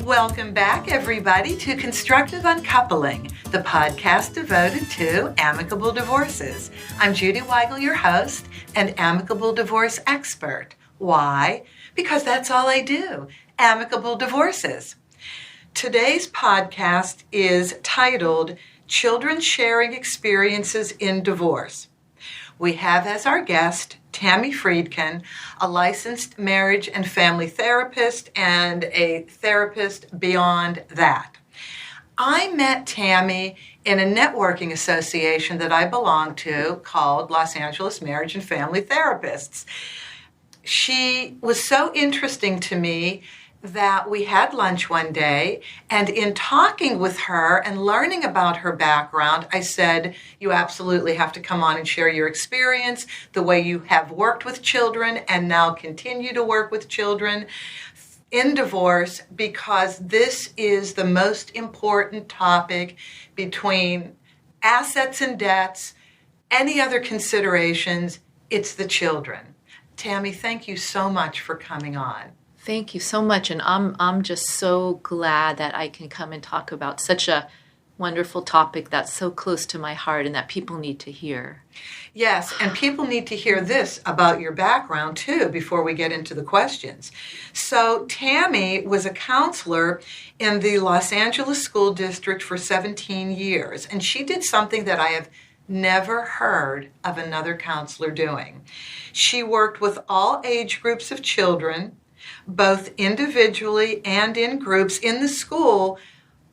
Welcome back, everybody, to Constructive Uncoupling, the podcast devoted to amicable divorces. I'm Judy Weigel, your host and amicable divorce expert. Why? Because that's all I do, amicable divorces. Today's podcast is titled Children Sharing Experiences in Divorce. We have as our guest Tami Friedkin, a licensed marriage and family therapist and a therapist beyond that. I met Tami in a networking association that I belong to called Los Angeles Marriage and Family Therapists. She was so interesting to me that we had lunch one day, and in talking with her and learning about her background, I said, you absolutely have to come on and share your experience, the way you have worked with children and now continue to work with children in divorce, because this is the most important topic between assets and debts, any other considerations, it's the children. Tami, thank you so much for coming on. Thank you so much, and I'm just so glad that I can come and talk about such a wonderful topic that's so close to my heart and that people need to hear. Yes, and people need to hear this about your background too before we get into the questions. So Tami was a counselor in the Los Angeles School District for 17 years, and she did something that I have never heard of another counselor doing. She worked with all age groups of children, both individually and in groups in the school,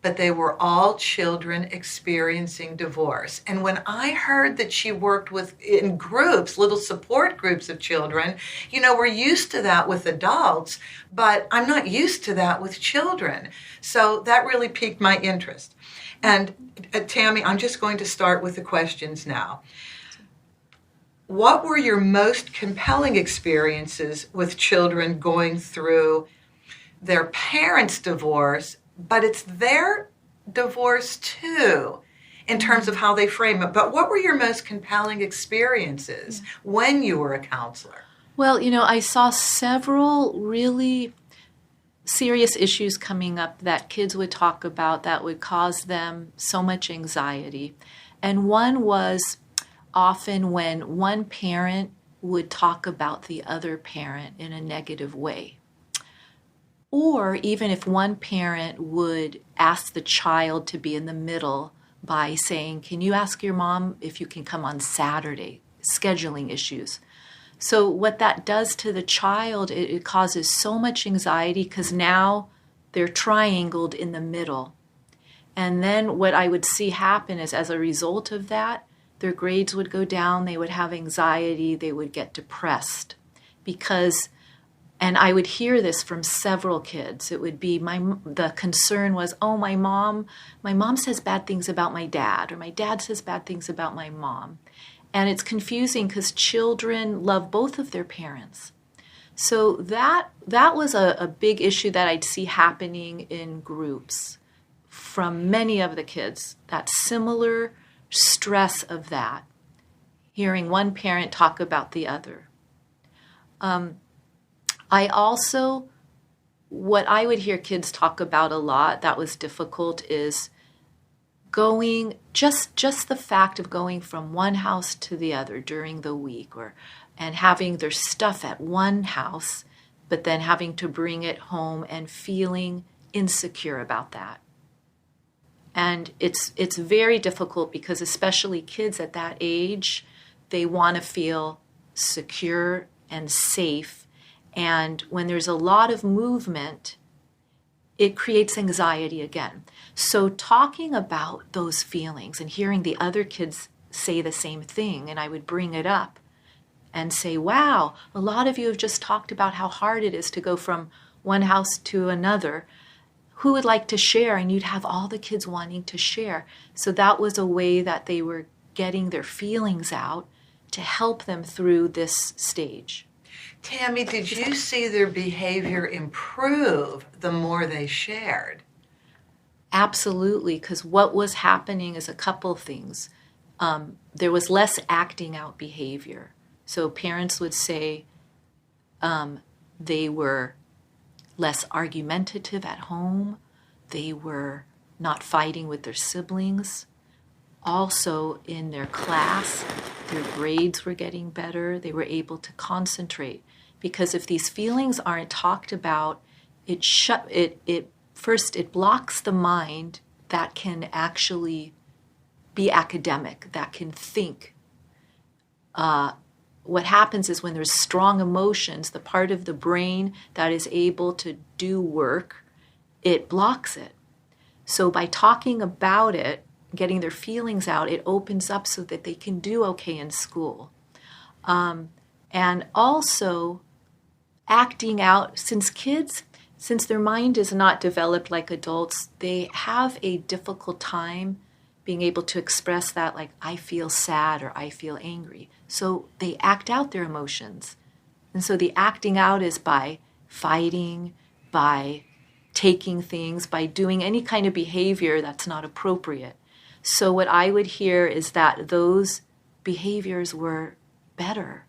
but they were all children experiencing divorce. And when I heard that she worked in groups, little support groups of children, we're used to that with adults, but I'm not used to that with children. So that really piqued my interest. And Tami, I'm just going to start with the questions now. What were your most compelling experiences with children going through their parents' divorce, but it's their divorce too, in terms of how they frame it? But what were your most compelling experiences when you were a counselor? Well, I saw several really serious issues coming up that kids would talk about that would cause them so much anxiety. And one was often when one parent would talk about the other parent in a negative way. Or even if one parent would ask the child to be in the middle by saying, can you ask your mom if you can come on Saturday? Scheduling issues. So what that does to the child, it causes so much anxiety because now they're triangled in the middle. And then what I would see happen is, as a result of that, their grades would go down, they would have anxiety, they would get depressed. And I would hear this from several kids. It would be, the concern was, my mom says bad things about my dad, or my dad says bad things about my mom. And it's confusing because children love both of their parents. So that was a big issue that I'd see happening in groups from many of the kids, that similar stress of that, hearing one parent talk about the other. What I would hear kids talk about a lot that was difficult is going, just the fact of going from one house to the other during the week, and having their stuff at one house, but then having to bring it home and feeling insecure about that. And it's very difficult because especially kids at that age, they want to feel secure and safe. And when there's a lot of movement, it creates anxiety again. So talking about those feelings and hearing the other kids say the same thing, and I would bring it up and say, wow, a lot of you have just talked about how hard it is to go from one house to another. Who would like to share? And you'd have all the kids wanting to share. So that was a way that they were getting their feelings out to help them through this stage. Tami, did you see their behavior improve the more they shared? Absolutely, because what was happening is a couple things. There was less acting out behavior. So parents would say they were less argumentative at home. They were not fighting with their siblings. Also, in their class, their grades were getting better. They were able to concentrate. Because if these feelings aren't talked about, it blocks the mind that can actually be academic, that can think. What happens is when there's strong emotions, the part of the brain that is able to do work, it blocks it. So by talking about it, getting their feelings out, it opens up so that they can do okay in school. And also acting out, since their mind is not developed like adults, they have a difficult time being able to express that, like, I feel sad or I feel angry. So they act out their emotions. And so the acting out is by fighting, by taking things, by doing any kind of behavior that's not appropriate. So what I would hear is that those behaviors were better.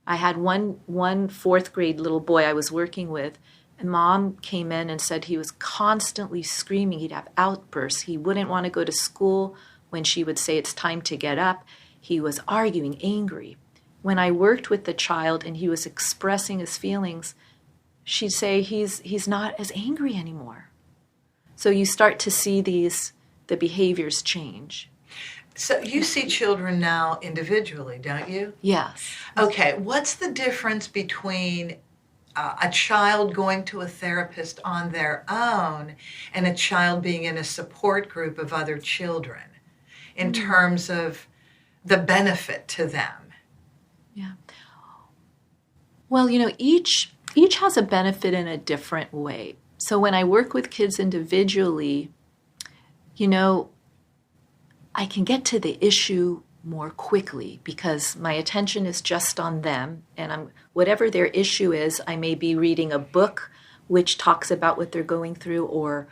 I had one fourth grade little boy I was working with, and mom came in and said he was constantly screaming. He'd have outbursts. He wouldn't want to go to school when she would say it's time to get up. He was arguing, angry. When I worked with the child and he was expressing his feelings, she'd say he's not as angry anymore. So you start to see the behaviors change. So you see children now individually, don't you? Yes. Okay, what's the difference between a child going to a therapist on their own and a child being in a support group of other children in terms of the benefit to them? Yeah. Well, each has a benefit in a different way. So when I work with kids individually, I can get to the issue more quickly because my attention is just on them, and whatever their issue is, I may be reading a book which talks about what they're going through, or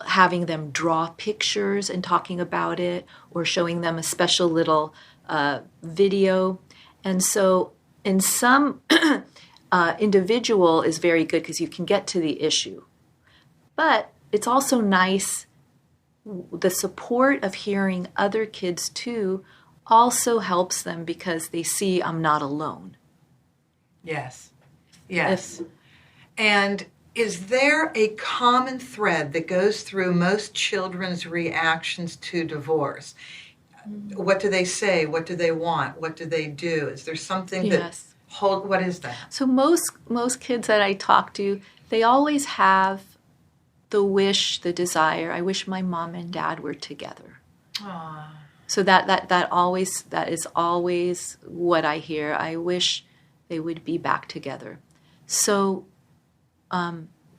having them draw pictures and talking about it, or showing them a special little video. And so in some individual is very good because you can get to the issue. But it's also nice, the support of hearing other kids too also helps them because they see I'm not alone. Yes. And is there a common thread that goes through most children's reactions to divorce? What do they say? What do they want? What do they do? Is there something what is that? So most kids that I talk to, they always have the wish, the desire, I wish my mom and dad were together. Aww. So that is always what I hear. I wish they would be back together. So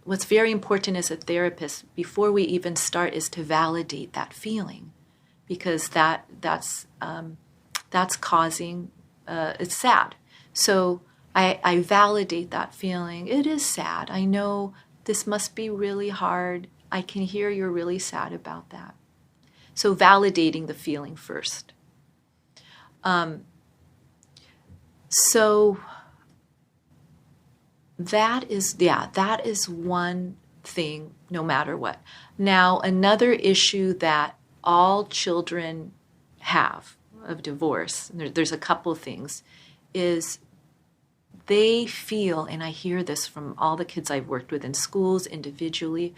what's very important as a therapist, before we even start, is to validate that feeling, because that's causing, it's sad. So I validate that feeling. It is sad. I know this must be really hard. I can hear you're really sad about that. So validating the feeling first. So that is one thing, no matter what. Now, another issue that all children have of divorce, and there's a couple of things, is they feel, and I hear this from all the kids I've worked with in schools, individually,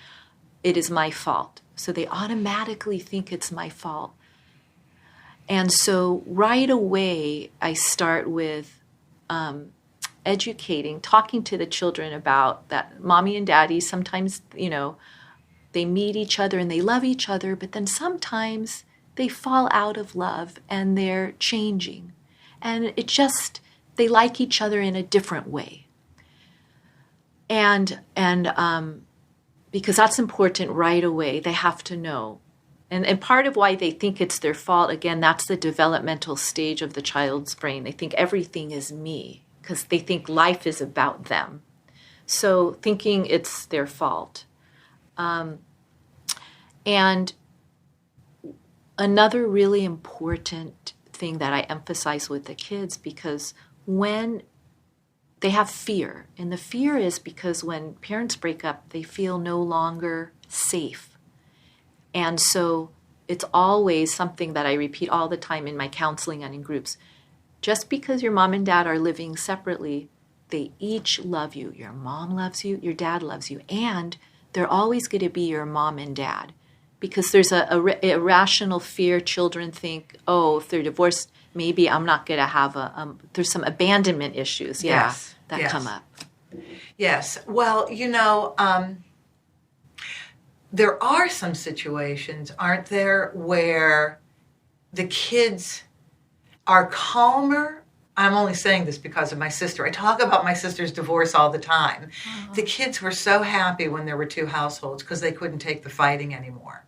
it is my fault. So they automatically think it's my fault. And so right away, I start with educating, talking to the children about that mommy and daddy, sometimes, they meet each other and they love each other, but then sometimes they fall out of love and they're changing. And they like each other in a different way. And because that's important right away, they have to know. And part of why they think it's their fault, again, that's the developmental stage of the child's brain. They think everything is me because they think life is about them. So thinking it's their fault. And another really important thing that I emphasize with the kids, because when they have fear. And the fear is because when parents break up, they feel no longer safe. And so it's always something that I repeat all the time in my counseling and in groups. Just because your mom and dad are living separately, they each love you. Your mom loves you, your dad loves you, and they're always going to be your mom and dad. Because there's a irrational fear. Children think, oh, if they're divorced, maybe I'm not going to have there's some abandonment issues, Yes. that Yes. come up. Yes. Well, there are some situations, aren't there, where the kids are calmer. I'm only saying this because of my sister. I talk about my sister's divorce all the time. The kids were so happy when there were two households because they couldn't take the fighting anymore.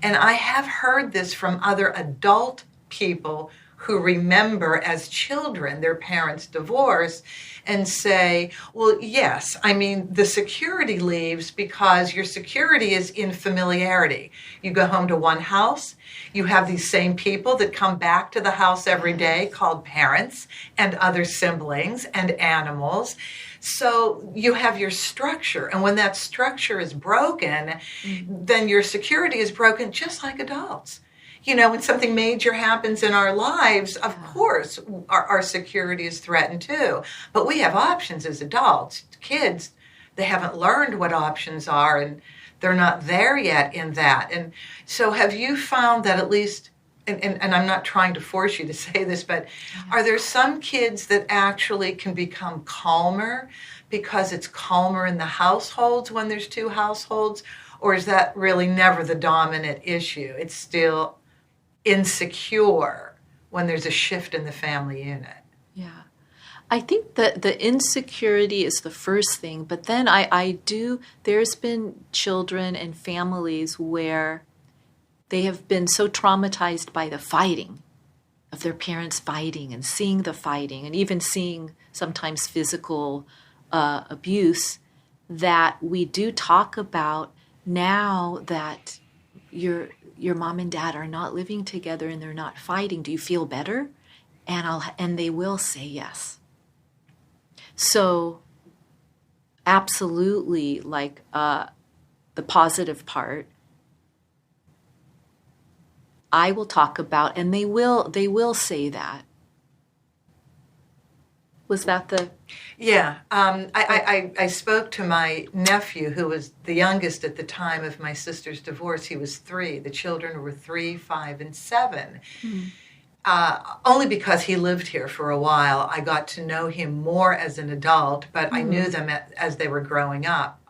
And I have heard this from other adult people who remember as children their parents' divorce and say, well, yes, I mean, the security leaves because your security is in familiarity. You go home to one house, you have these same people that come back to the house every day called parents and other siblings and animals. So you have your structure. And when that structure is broken, then your security is broken just like adults. When something major happens in our lives, of course, our security is threatened too. But we have options as adults. Kids, they haven't learned what options are, and they're not there yet in that. And so have you found that at least, and I'm not trying to force you to say this, but are there some kids that actually can become calmer because it's calmer in the households when there's two households? Or is that really never the dominant issue? It's still insecure when there's a shift in the family unit. Yeah. I think that the insecurity is the first thing, but then there's been children and families where they have been so traumatized by the fighting, of their parents fighting and seeing the fighting and even seeing sometimes physical abuse, that we do talk about now that your mom and dad are not living together and they're not fighting. Do you feel better? And they will say yes. So absolutely, like the positive part, I will talk about, and they will say that. Was that the? Yeah. I spoke to my nephew, who was the youngest at the time of my sister's divorce. He was 3. The children were 3, 5, and 7. Only because he lived here for a while. I got to know him more as an adult, but I knew them as they were growing up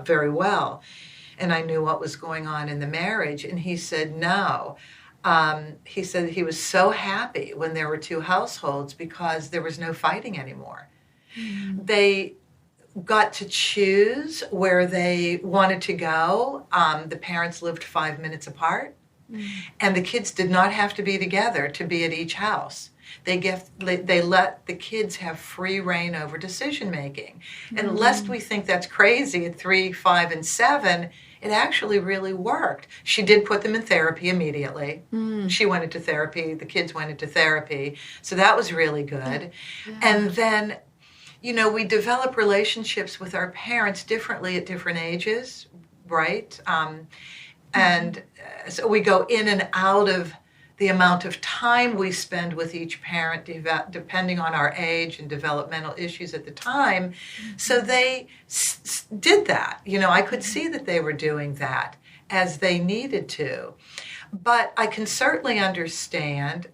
very well. And I knew what was going on in the marriage. And he said no. He said he was so happy when there were two households because there was no fighting anymore. They got to choose where they wanted to go. The parents lived 5 minutes apart, and the kids did not have to be together to be at each house. They let the kids have free reign over decision making. And lest we think that's crazy at 3, 5, and 7, it actually really worked. She did put them in therapy immediately. She went into therapy. The kids went into therapy. So that was really good. Yeah. And then, we develop relationships with our parents differently at different ages, right? And so we go in and out of the amount of time we spend with each parent, depending on our age and developmental issues at the time. So they did that. I could see that they were doing that as they needed to. But I can certainly understand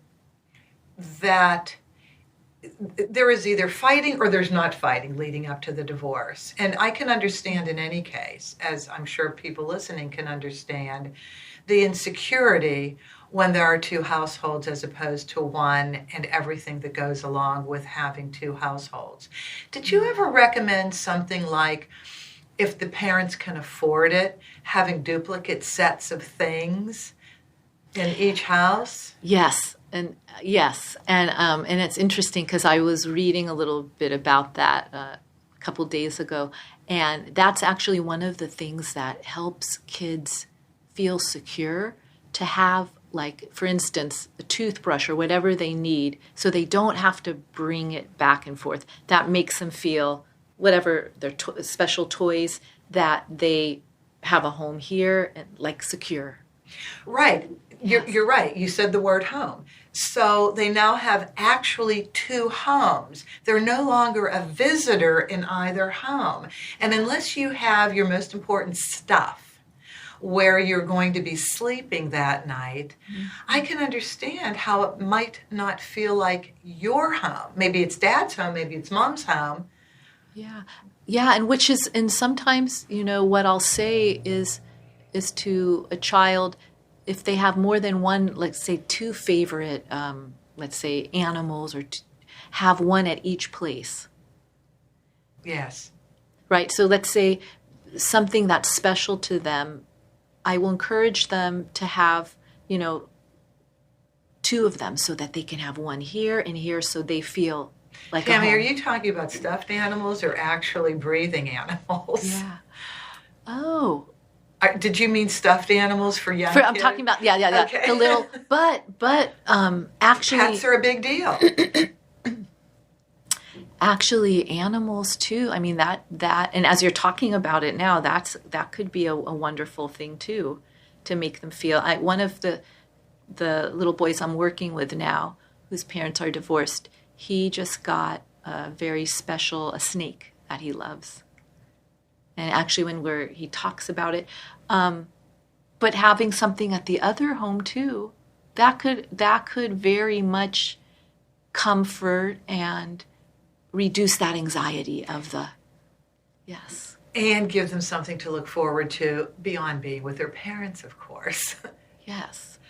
that there is either fighting or there's not fighting leading up to the divorce. And I can understand in any case, as I'm sure people listening can understand, the insecurity when there are two households as opposed to one, and everything that goes along with having two households. Did you ever recommend something like, if the parents can afford it, having duplicate sets of things in each house? Yes. And it's interesting because I was reading a little bit about that a couple days ago, and that's actually one of the things that helps kids feel secure, to have like, for instance, a toothbrush or whatever they need, so they don't have to bring it back and forth. That makes them feel whatever their special toys, that they have a home here and like secure. Right. Yes. You're right. You said the word home. So they now have actually two homes. They're no longer a visitor in either home. And unless you have your most important stuff where you're going to be sleeping that night, I can understand how it might not feel like your home. Maybe it's dad's home, maybe it's mom's home. Yeah. Yeah, and sometimes, what I'll say is to a child, if they have more than one, let's say 2 favorite, let's say animals, or have one at each place. Yes. Right. So let's say something that's special to them, I will encourage them to have, 2 of them, so that they can have one here and here, so they feel like a home. Tami, are you talking about stuffed animals or actually breathing animals? Yeah. Oh. Did you mean stuffed animals for young I'm kids? talking about, yeah. Okay. The little, but actually. Pets are a big deal. Actually, animals too. I mean, that, and as you're talking about it now, that could be a wonderful thing too, to make them feel. One of the little boys I'm working with now, whose parents are divorced, he just got a very special, a snake that he loves. And actually, when he talks about it, but having something at the other home too, that could very much comfort and reduce that anxiety of the, yes. And give them something to look forward to beyond being with their parents, of course. Yes.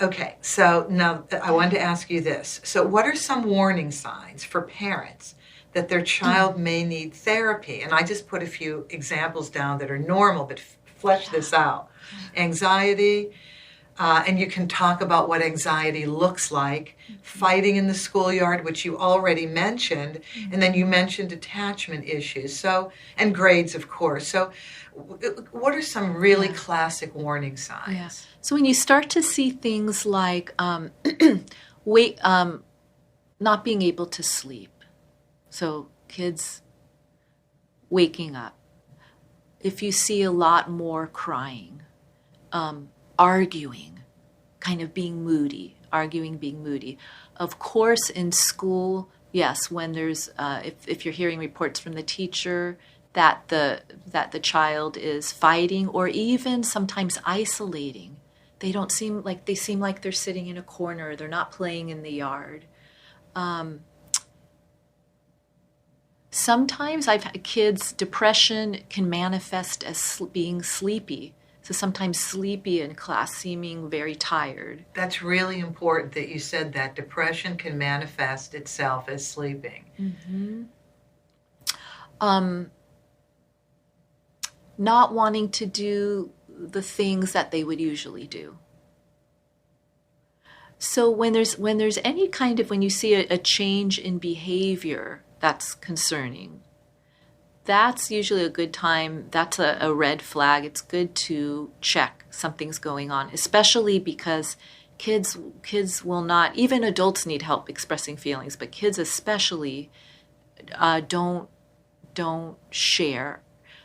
Okay, so now I wanted to ask you this. So what are some warning signs for parents that their child may need therapy? And I just put a few examples down that are normal, but flesh this out. Anxiety, and you can talk about what anxiety looks like. Fighting in the schoolyard, which you already mentioned, and then you mentioned attachment issues. So, and grades, of course. So what are some really classic warning signs? Yeah. So when you start to see things like not being able to sleep, so kids waking up, if you see a lot more crying, arguing, kind of being moody, being moody. Of course, in school, yes, when there's, if you're hearing reports from the teacher that the child is fighting or even sometimes isolating, they seem like they're sitting in a corner, they're not playing in the yard. Sometimes I've had kids, depression can manifest as being sleepy. So sometimes sleepy in class, seeming very tired. That's really important that you said that. Depression can manifest itself as sleeping. Mm-hmm. Not wanting to do the things that they would usually do. So when there's any kind of, when you see a change in behavior that's concerning, that's usually a good time. That's a red flag. It's good to check something's going on, especially because kids will not, even adults need help expressing feelings, but kids especially don't share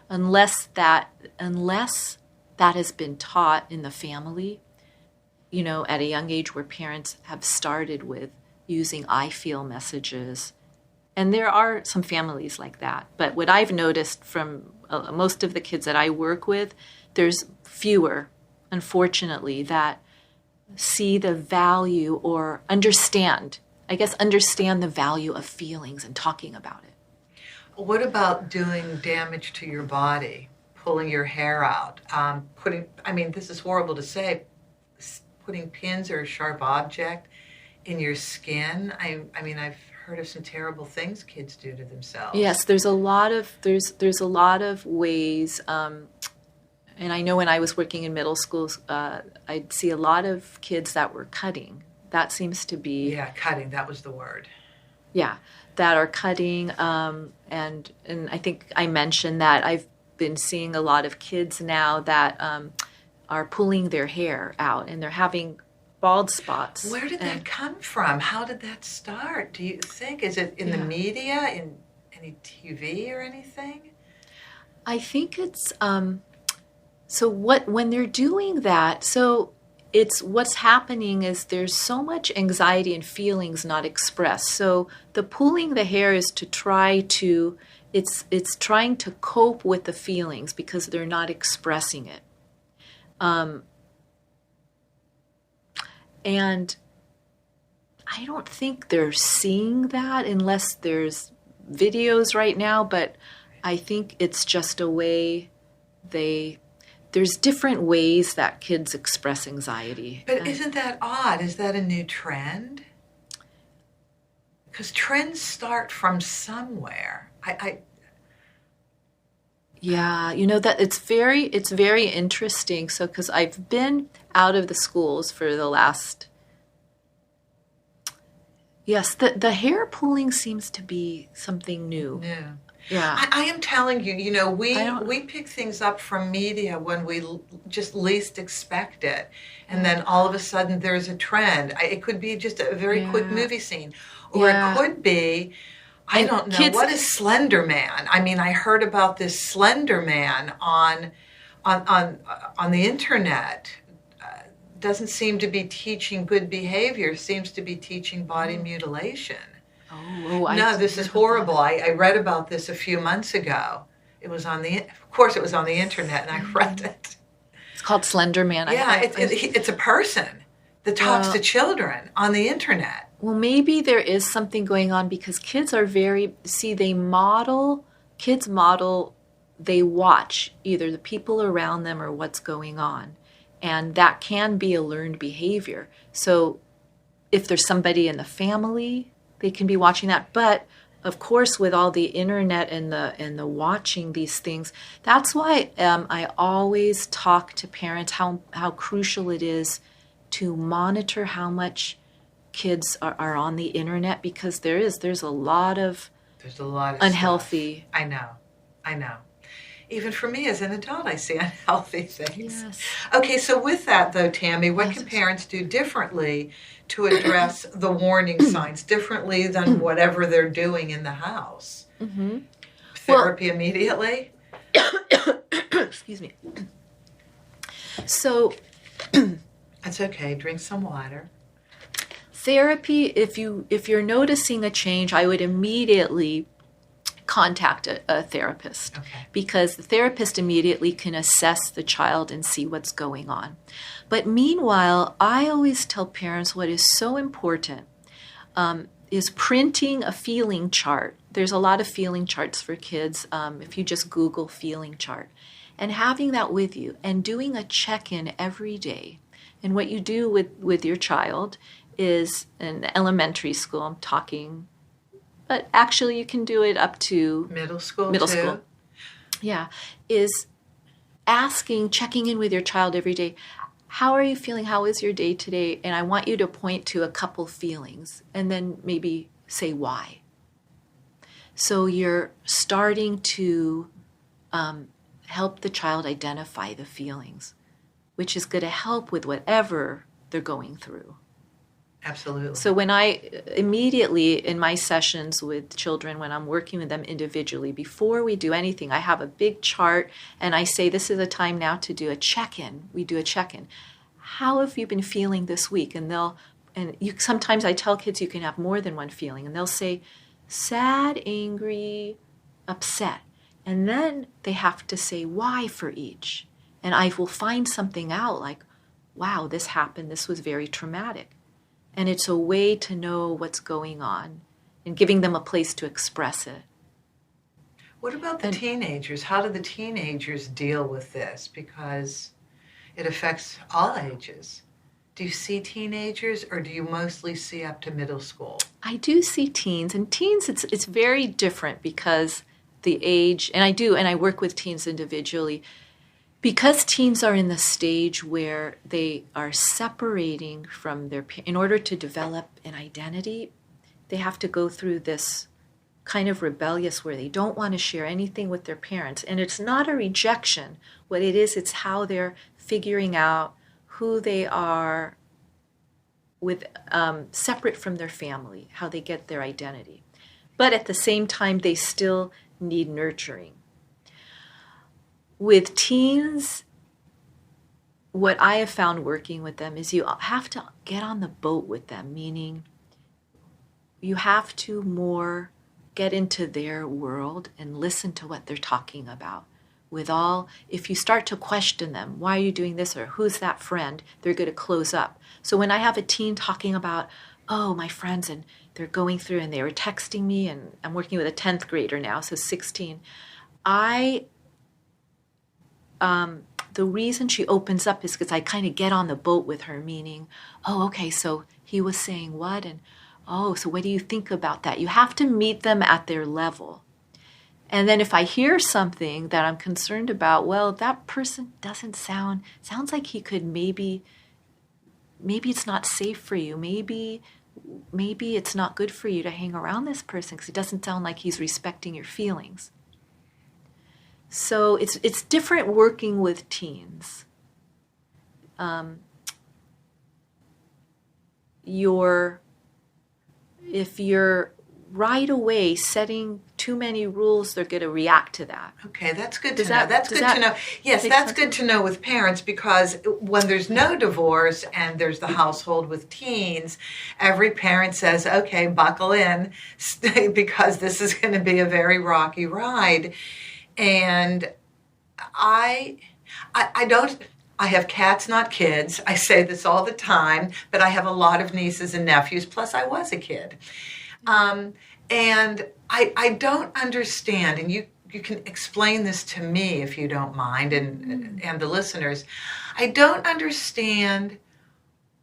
unless that has been taught in the family, at a young age, where parents have started with using I feel messages. And there are some families like that. But what I've noticed from most of the kids that I work with, there's fewer, unfortunately, that see the value or understand the value of feelings and talking about it. What about doing damage to your body, pulling your hair out, this is horrible to say, putting pins or a sharp object in your skin? I've heard of some terrible things kids do to themselves. Yes, there's a lot of ways, and I know when I was working in middle schools, I'd see a lot of kids that were cutting. That seems to be... Yeah, cutting, that was the word. Yeah, that are cutting, and I think I mentioned that I've been seeing a lot of kids now that are pulling their hair out and they're having bald spots. Where did that come from? How did that start? Do you think? Is it in the media, in any TV or anything? I think it's when they're doing that, so it's what's happening is there's so much anxiety and feelings not expressed. So the pulling the hair is to try to it's trying to cope with the feelings because they're not expressing it. And I don't think they're seeing that unless there's videos right now, but I think it's just a way there's different ways that kids express anxiety. But isn't that odd? Is that a new trend? Because trends start from somewhere. Yeah, that it's very interesting. So, because I've been out of the schools for the last, yes, the hair pulling seems to be something new. Yeah. I am telling you, we pick things up from media when we just least expect it. And then all of a sudden there's a trend. It could be just a very quick movie scene. Or it could be, I don't know, what is Slender Man? I mean, I heard about this Slender Man on the internet. Doesn't seem to be teaching good behavior, seems to be teaching body mutilation. No, this is horrible. I read about this a few months ago. It was of course it was on the internet, and I read it. It's called Slender Man. Yeah, it's a person that talks to children on the internet. Well, maybe there is something going on because kids are they watch either the people around them or what's going on. And that can be a learned behavior. So if there's somebody in the family, they can be watching that. But of course, with all the internet and the watching these things, that's why I always talk to parents how crucial it is to monitor how much kids are on the internet, because there's a lot of unhealthy stuff. I know. Even for me as an adult, I see unhealthy things. Yes. Okay, so with that though, Tami, what can parents do differently to address the warning signs differently than whatever they're doing in the house? Mm-hmm. Therapy immediately? Excuse me. So that's okay. Drink some water. Therapy, if you're noticing a change, I would immediately contact a therapist, because the therapist immediately can assess the child and see what's going on. But meanwhile, I always tell parents what is so important is printing a feeling chart. There's a lot of feeling charts for kids if you just Google feeling chart, and having that with you and doing a check-in every day. And what you do with your child is, in elementary school, I'm talking, but actually you can do it up to middle school. Yeah, is checking in with your child every day. How are you feeling? How is your day today? And I want you to point to a couple feelings and then maybe say why. So you're starting to help the child identify the feelings, which is going to help with whatever they're going through. Absolutely. So when I immediately in my sessions with children, when I'm working with them individually, before we do anything, I have a big chart and I say, this is a time now to do a check-in. We do a check-in. How have you been feeling this week? And sometimes I tell kids you can have more than one feeling, and they'll say sad, angry, upset. And then they have to say why for each. And I will find something out like, wow, this happened. This was very traumatic. And it's a way to know what's going on and giving them a place to express it. What about the teenagers? How do the teenagers deal with this? Because it affects all ages. Do you see teenagers, or do you mostly see up to middle school? I do see teens. And teens, it's very different because the age, and I work with teens individually, because teens are in the stage where they are separating from in order to develop an identity, they have to go through this kind of rebellious where they don't want to share anything with their parents. And it's not a rejection. What it is, it's how they're figuring out who they are with separate from their family, how they get their identity. But at the same time, they still need nurturing. With teens, what I have found working with them is you have to get on the boat with them, meaning you have to more get into their world and listen to what they're talking about. If you start to question them, why are you doing this, or who's that friend, they're going to close up. So when I have a teen talking about, oh, my friends, and they're going through and they were texting me, and I'm working with a 10th grader now, so 16, the reason she opens up is because I kind of get on the boat with her, meaning, oh, okay, so he was saying what? And, oh, so what do you think about that? You have to meet them at their level. And then if I hear something that I'm concerned about, well, that person sounds like he could maybe it's not safe for you. Maybe it's not good for you to hang around this person because it doesn't sound like he's respecting your feelings. So it's different working with teens. If you're right away setting too many rules, they're going to react to that. Okay, that's good to know. That's good to know. Yes, that's good to know with parents, because when there's no divorce and there's the household with teens, every parent says, okay, buckle in, because this is going to be a very rocky ride. And I have cats, not kids. I say this all the time, but I have a lot of nieces and nephews, plus I was a kid. And I don't understand, and you can explain this to me if you don't mind, and the listeners. I don't understand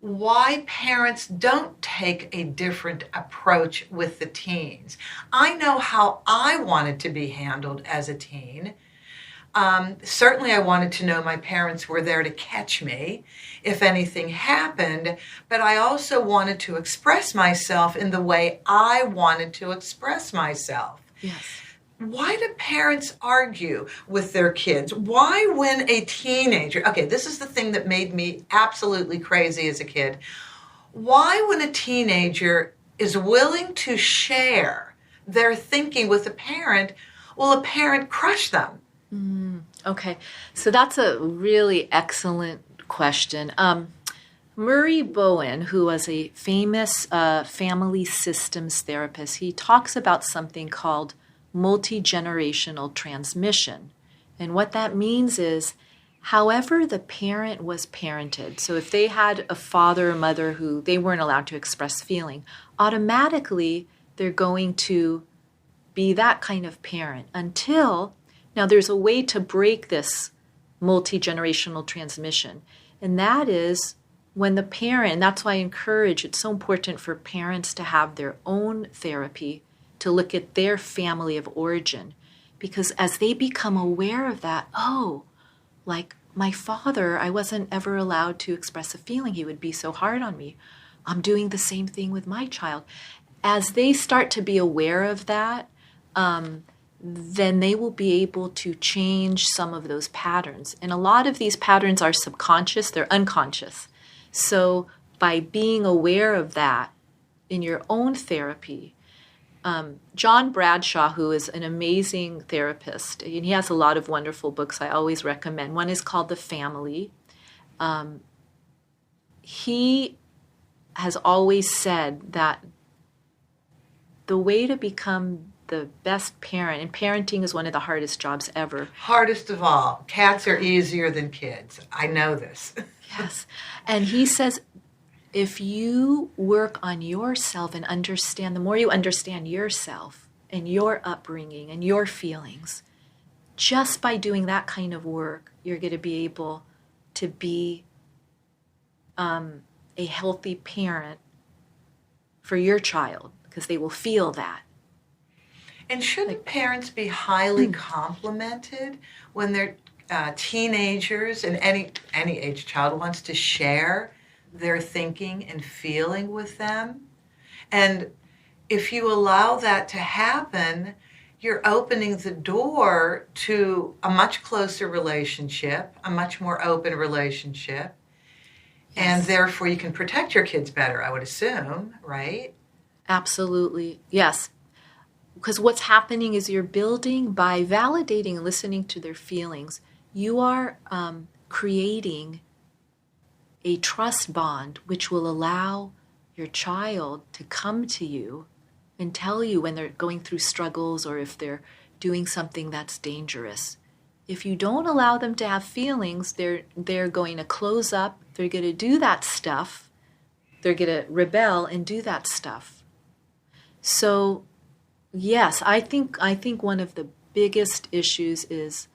why parents don't take a different approach with the teens. I know how I wanted to be handled as a teen. Certainly I wanted to know my parents were there to catch me if anything happened, but I also wanted to express myself in the way I wanted to express myself. Yes. Why do parents argue with their kids? Why, when a teenager, okay, this is the thing that made me absolutely crazy as a kid. Why, when a teenager is willing to share their thinking with a parent, will a parent crush them? Okay, so that's a really excellent question. Murray Bowen, who was a famous family systems therapist, he talks about something called multigenerational transmission. And what that means is, however the parent was parented, so if they had a father or mother who they weren't allowed to express feeling, automatically they're going to be that kind of parent until, now there's a way to break this multi-generational transmission, and that is when the parent, and that's why I encourage, it's so important for parents to have their own therapy, to look at their family of origin, because as they become aware of that, oh, like my father, I wasn't ever allowed to express a feeling. He would be so hard on me. I'm doing the same thing with my child. As they start to be aware of that, then they will be able to change some of those patterns. And a lot of these patterns are subconscious, they're unconscious. So by being aware of that in your own therapy, John Bradshaw, who is an amazing therapist, and he has a lot of wonderful books I always recommend. One is called The Family. He has always said that the way to become the best parent, and parenting is one of the hardest jobs ever. Hardest of all. Cats are easier than kids. I know this. Yes. And he says, if you work on yourself and understand, the more you understand yourself and your upbringing and your feelings, just by doing that kind of work, you're going to be able to be a healthy parent for your child, because they will feel that. And shouldn't parents be highly complimented when their teenagers and any age child wants to share their thinking and feeling with them? And if you allow that to happen, you're opening the door to a much closer relationship, a much more open relationship. Yes. And therefore you can protect your kids better, I would assume, right? Absolutely. Yes. Because what's happening is you're building, by validating and listening to their feelings, you are creating a trust bond which will allow your child to come to you and tell you when they're going through struggles or if they're doing something that's dangerous. If you don't allow them to have feelings, they're going to close up, they're going to do that stuff, they're going to rebel and do that stuff. So, yes, I think one of the biggest issues is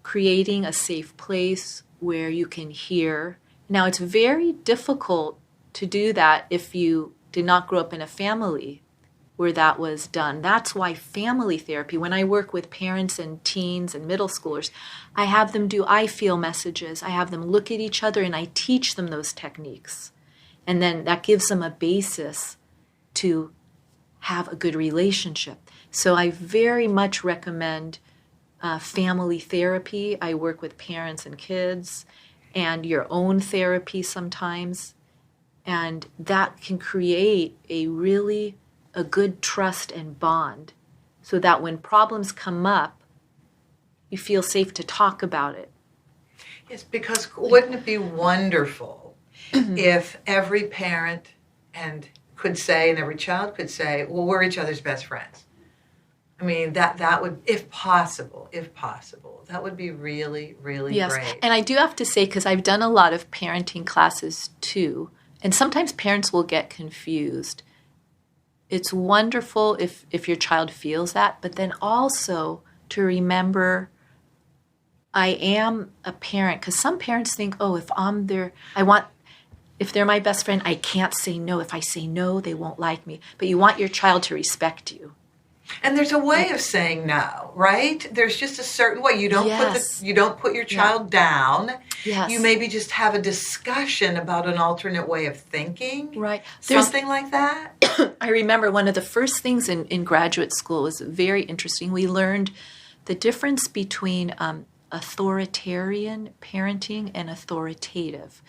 creating a safe place where you can hear. Now, it's very difficult to do that if you did not grow up in a family where that was done. That's why family therapy, when I work with parents and teens and middle schoolers, I have them do I feel messages. I have them look at each other and I teach them those techniques. And then that gives them a basis to have a good relationship. So I very much recommend family therapy. I work with parents and kids, and your own therapy sometimes. And that can create a good trust and bond so that when problems come up, you feel safe to talk about it. Yes, because wouldn't it be wonderful if every parent could say, and every child could say, well, we're each other's best friends. I mean, that would, if possible, that would be really, really yes. great. And I do have to say, because I've done a lot of parenting classes too, and sometimes parents will get confused. It's wonderful if your child feels that, but then also to remember, I am a parent, because some parents think, oh, if they're my best friend, I can't say no. If I say no, they won't like me. But you want your child to respect you. And there's a way of saying no, right? There's just a certain way. You don't put your child down. Yes. You maybe just have a discussion about an alternate way of thinking. Right. Something like that. I remember one of the first things in graduate school was very interesting. We learned the difference between authoritarian parenting and authoritative.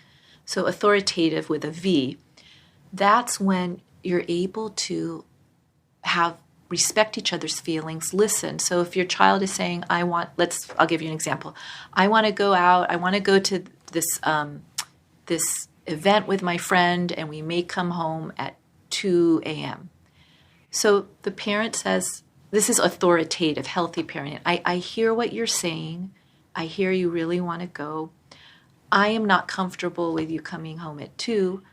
So authoritative with a V, that's when you're able to respect each other's feelings, listen. So if your child is saying, I'll give you an example. I want to go out, I want to go to this event with my friend, and we may come home at 2 a.m. So the parent says, this is authoritative, healthy parenting. I hear what you're saying. I hear you really want to go. I am not comfortable with you coming home at 2.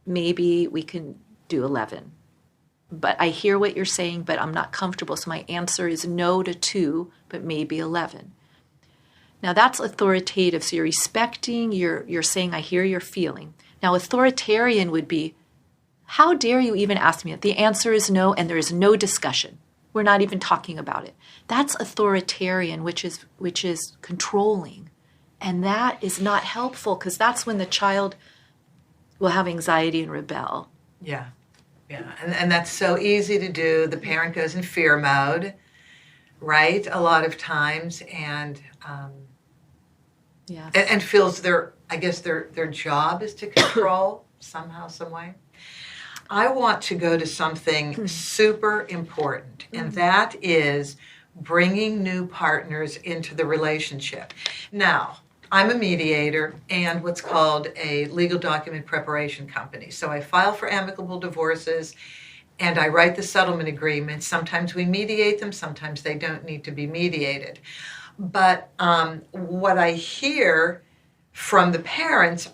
Maybe we can do 11. But I hear what you're saying, but I'm not comfortable. So my answer is no to 2, but maybe 11. Now that's authoritative. So you're respecting, you're saying, I hear your feeling. Now authoritarian would be, how dare you even ask me? The answer is no, and there is no discussion. We're not even talking about it. That's authoritarian, which is controlling. And that is not helpful, because that's when the child will have anxiety and rebel. Yeah. Yeah, and that's so easy to do. The parent goes in fear mode, right? A lot of times, and feels their job is to control somehow, some way. I want to go to something super important, and that is bringing new partners into the relationship. Now, I'm a mediator and what's called a legal document preparation company. So I file for amicable divorces and I write the settlement agreements. Sometimes we mediate them, sometimes they don't need to be mediated. But what I hear from the parents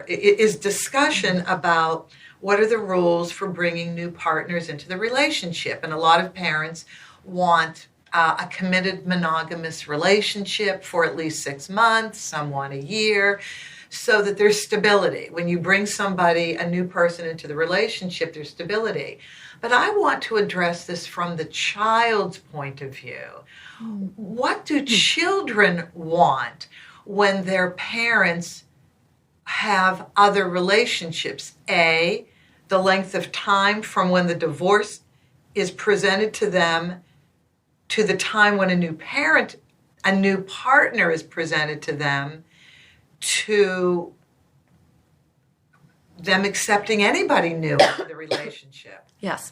is discussion about what are the rules for bringing new partners into the relationship. And a lot of parents want a committed monogamous relationship for at least 6 months, some want a year, so that there's stability. When you bring a new person into the relationship, there's stability. But I want to address this from the child's point of view. What do children want when their parents have other relationships? A, the length of time from when the divorce is presented to them to the time when a new partner is presented to them, to them accepting anybody new into the relationship. Yes,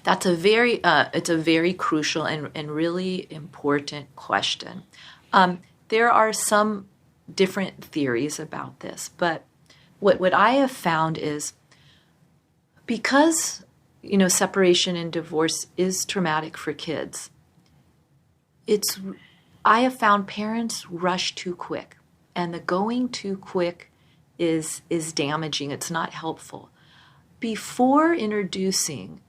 that's a very it's a very crucial and really important question. There are some different theories about this, but what I have found is, because separation and divorce is traumatic for kids, I have found parents rush too quick, and the going too quick is damaging. It's not helpful. Before introducing,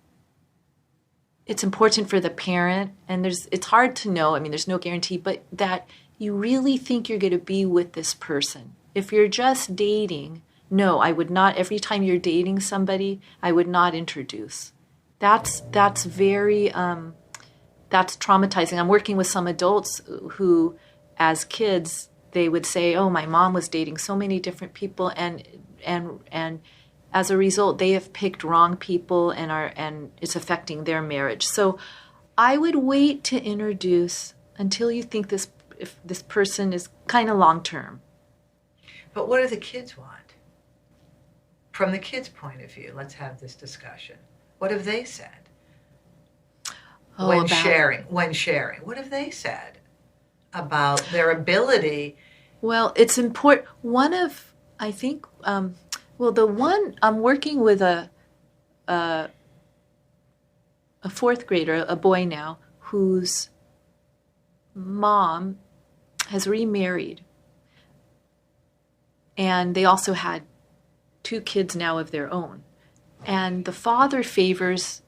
it's important for the parent, and it's hard to know, I mean, there's no guarantee, but that you really think you're going to be with this person. If you're just dating, no, I would not, every time you're dating somebody, I would not introduce. That's very, that's traumatizing. I'm working with some adults who, as kids, they would say, oh, my mom was dating so many different people, and as a result, they have picked wrong people, and it's affecting their marriage. So I would wait to introduce until you think if this person is kind of long-term. But what do the kids want? From the kids' point of view, let's have this discussion. What have they said? When sharing, what have they said about their ability? Well, it's important. I think, the one, I'm working with a fourth grader, a boy now, whose mom has remarried. And they also had 2 kids now of their own. And the father favors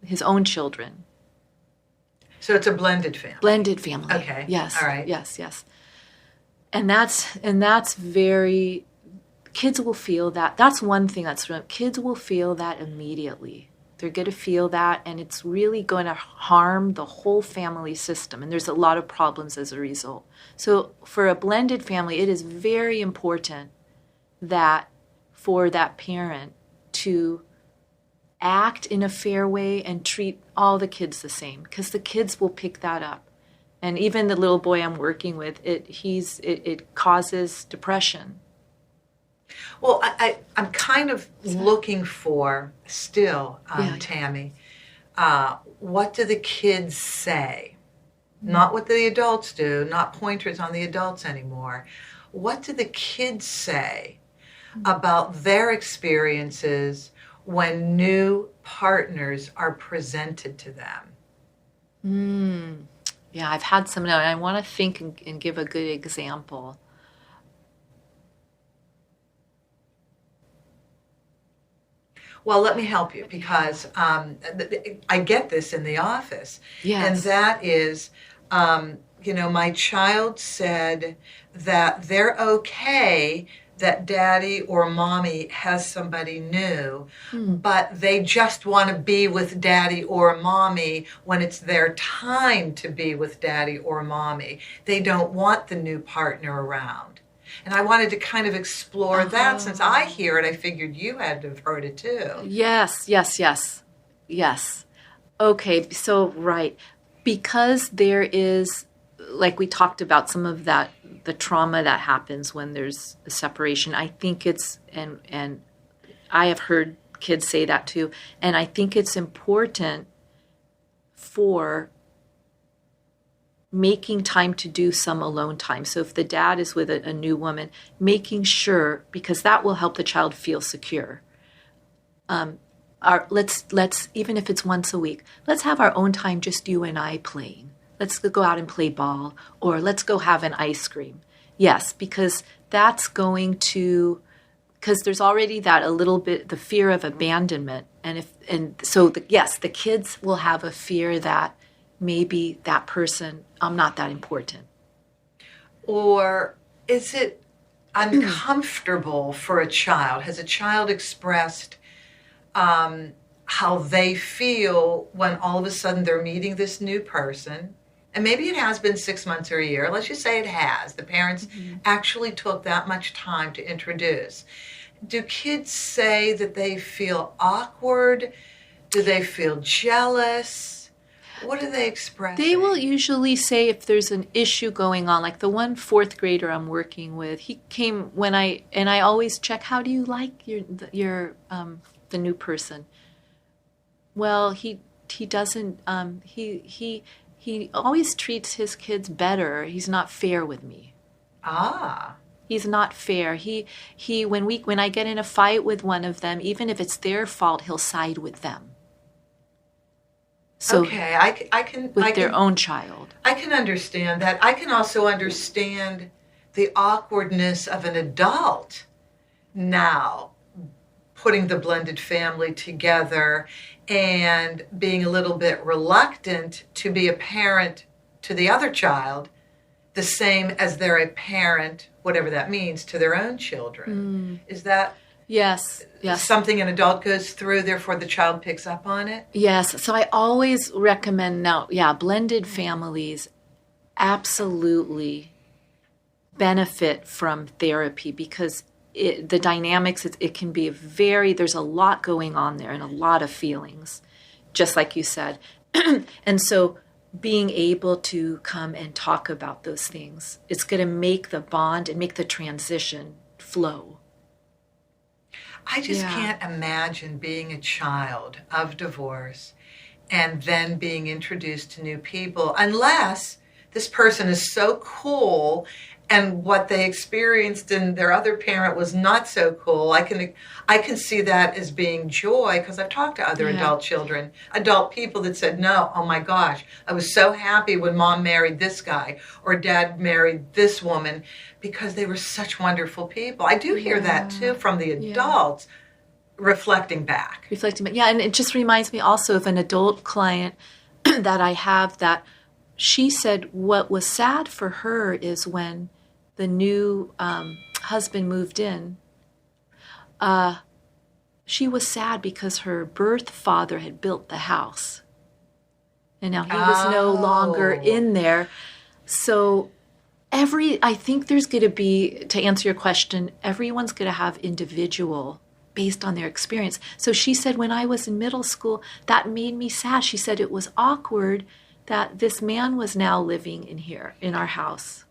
his own children. So it's a blended family. Blended family. Okay. Yes. All right. Yes. And that's very, kids will feel that. That's one thing kids will feel that immediately. They're going to feel that, and it's really going to harm the whole family system. And there's a lot of problems as a result. So for a blended family, it is very important that for that parent to act in a fair way and treat all the kids the same, because the kids will pick that up. And even the little boy I'm working with, it causes depression. Well, I'm kind of looking for still, Tami, what do the kids say? Not what the adults do, not pointers on the adults anymore. What do the kids say about their experiences when new partners are presented to them? Yeah, I've had some now, and I want to think and give a good example. Well, let me help you, because I get this in the office. Yes. And that is, my child said that they're okay that daddy or mommy has somebody new, but they just want to be with daddy or mommy when it's their time to be with daddy or mommy. They don't want the new partner around. And I wanted to kind of explore that. Since I hear it, I figured you had to have heard it too. Yes. Okay, so right. Because there is, like we talked about, some of that, the trauma that happens when there's a separation. I think it's, and I have heard kids say that too, and I think it's important for making time to do some alone time. So if the dad is with a new woman, making sure, because that will help the child feel secure. Let's even if it's once a week, let's have our own time, just you and I playing. Let's go out and play ball, or let's go have an ice cream. Yes, because that's going to, because there's already that a little bit, the fear of abandonment. So the kids will have a fear that maybe that person, I'm not that important. Or is it uncomfortable for a child? Has a child expressed how they feel when all of a sudden they're meeting this new person? And maybe it has been 6 months or a year. Let's just say it has. The parents actually took that much time to introduce. Do kids say that they feel awkward? Do they feel jealous? What are they expressing? They will usually say if there's an issue going on, like the one fourth grader I'm working with, he came and I always check, how do you like your the new person? Well, he doesn't, he always treats his kids better. He's not fair with me. Ah. He's not fair. He when I get in a fight with one of them, even if it's their fault, he'll side with them. So okay, I can with their own child. I can understand that. I can also understand the awkwardness of an adult now putting the blended family together and being a little bit reluctant to be a parent to the other child, the same as they're a parent, whatever that means, to their own children. Is that yes something an adult goes through, therefore the child picks up on it? Yes. So I always recommend now, blended families absolutely benefit from therapy because the dynamics, it can be there's a lot going on there and a lot of feelings, just like you said. And so being able to come and talk about those things, it's going to make the bond and make the transition flow. I just can't imagine being a child of divorce and then being introduced to new people unless this person is so cool and what they experienced in their other parent was not so cool. I can see that as being joy because I've talked to other adult people that said, no, oh my gosh, I was so happy when mom married this guy or dad married this woman because they were such wonderful people. I do hear that too from the adults reflecting back. And it just reminds me also of an adult client that I have that she said what was sad for her is when the new husband moved in, she was sad because her birth father had built the house. And now he was no longer in there. So I think there's going to be, to answer your question, everyone's going to have individual based on their experience. So she said, when I was in middle school, that made me sad. She said it was awkward that this man was now living in here, in our house.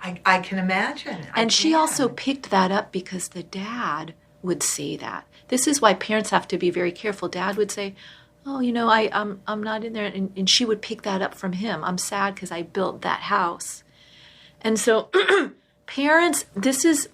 I can imagine. And she also picked that up because the dad would say that. This is why parents have to be very careful. Dad would say, oh, I'm not in there. And she would pick that up from him. I'm sad because I built that house. And so parents, it's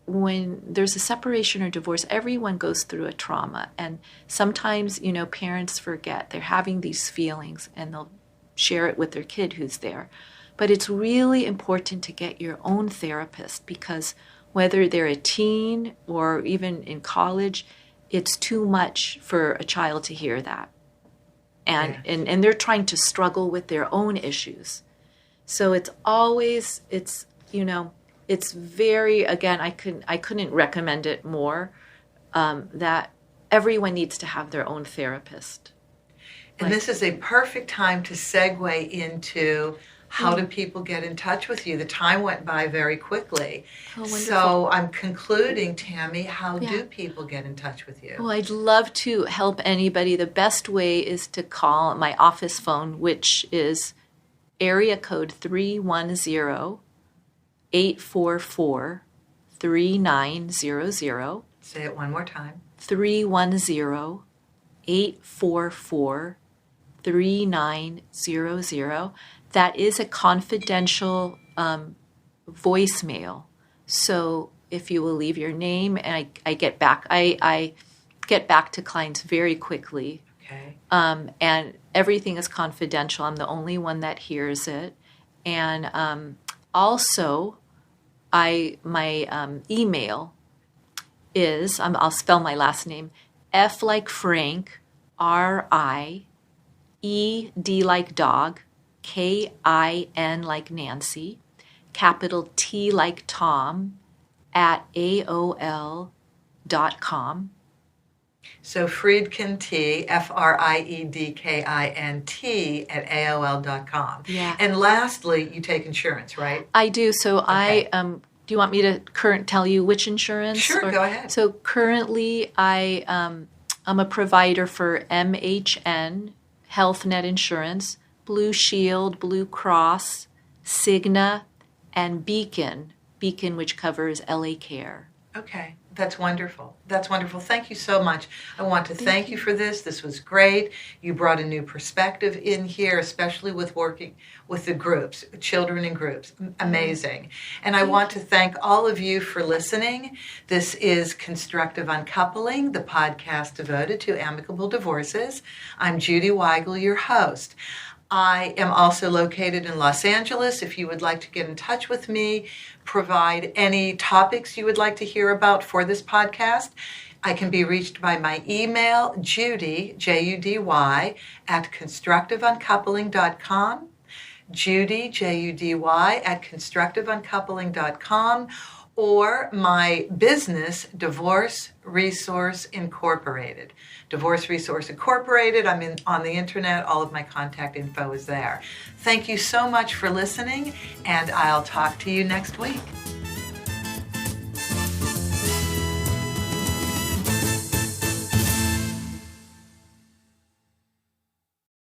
when there's a separation or divorce, everyone goes through a trauma. And sometimes, parents forget they're having these feelings and they'll share it with their kid who's there. But it's really important to get your own therapist because whether they're a teen or even in college, it's too much for a child to hear that. And they're trying to struggle with their own issues. So it's very, again, I couldn't recommend it more, that everyone needs to have their own therapist. And this is a perfect time to segue into how do people get in touch with you? The time went by very quickly. Oh, wonderful. So I'm concluding, Tami, how do people get in touch with you? Well, I'd love to help anybody. The best way is to call my office phone, which is area code 310-844-3900. Say it one more time. 310-844-3900. That is a confidential voicemail. So if you will leave your name, and I get back to clients very quickly. Okay. And everything is confidential. I'm the only one that hears it. And also, my email is, I'll spell my last name, F like Frank, R-I-E-D like dog, K-I-N like Nancy, capital T like Tom, at AOL.com. So Friedkin, Friedkint at AOL.com. Yeah. And lastly, you take insurance, right? I do. So Okay. do you want me to tell you which insurance? Sure, go ahead. So currently I'm a provider for MHN, Health Net Insurance, Blue Shield, Blue Cross, Cigna, and Beacon, which covers LA Care. Okay, that's wonderful. That's wonderful. Thank you so much. I want to thank you for this. This was great. You brought a new perspective in here, especially with working with the groups, children in groups. Amazing. And I want to thank all of you for listening. This is Constructive Uncoupling, the podcast devoted to amicable divorces. I'm Judy Weigel, your host. I am also located in Los Angeles. If you would like to get in touch with me, provide any topics you would like to hear about for this podcast, I can be reached by my email, Judy, Judy, at constructiveuncoupling.com, Judy, Judy, at constructiveuncoupling.com, or my business, Divorce Resource Incorporated. Divorce Resource Incorporated, I'm on the internet, all of my contact info is there. Thank you so much for listening, and I'll talk to you next week.